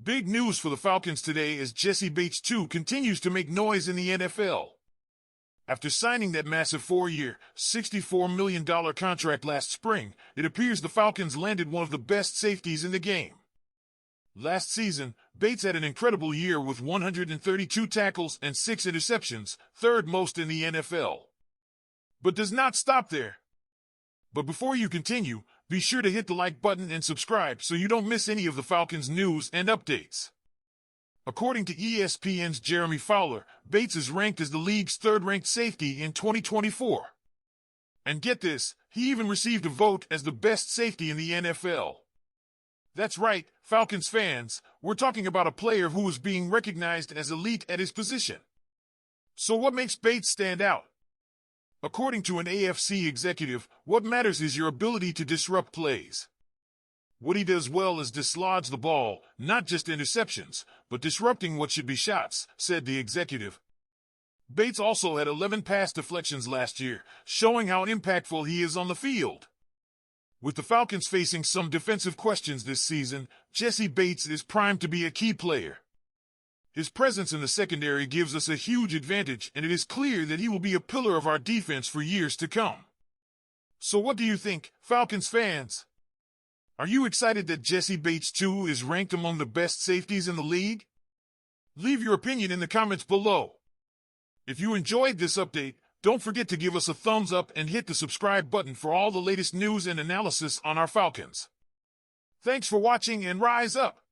Big news for the Falcons today as Jessie Bates II continues to make noise in the NFL. After signing that massive 4-year, $64 million contract last spring, it appears the Falcons landed one of the best safeties in the game. Last season, Bates had an incredible year with 132 tackles and 6 interceptions, third most in the NFL. But does not stop there. But before you continue, be sure to hit the like button and subscribe so you don't miss any of the Falcons news and updates. According to ESPN's Jeremy Fowler, Bates is ranked as the league's third-ranked safety in 2024. And get this, he even received a vote as the best safety in the NFL. That's right, Falcons fans, we're talking about a player who is being recognized as elite at his position. So what makes Bates stand out? According to an AFC executive, what matters is your ability to disrupt plays. What he does well is dislodge the ball, not just interceptions, but disrupting what should be shots, said the executive. Bates also had 11 pass deflections last year, showing how impactful he is on the field. With the Falcons facing some defensive questions this season, Jessie Bates is primed to be a key player. His presence in the secondary gives us a huge advantage, and it is clear that he will be a pillar of our defense for years to come. So what do you think, Falcons fans? Are you excited that Jessie Bates II is ranked among the best safeties in the league? Leave your opinion in the comments below. If you enjoyed this update, don't forget to give us a thumbs up and hit the subscribe button for all the latest news and analysis on our Falcons. Thanks for watching and rise up!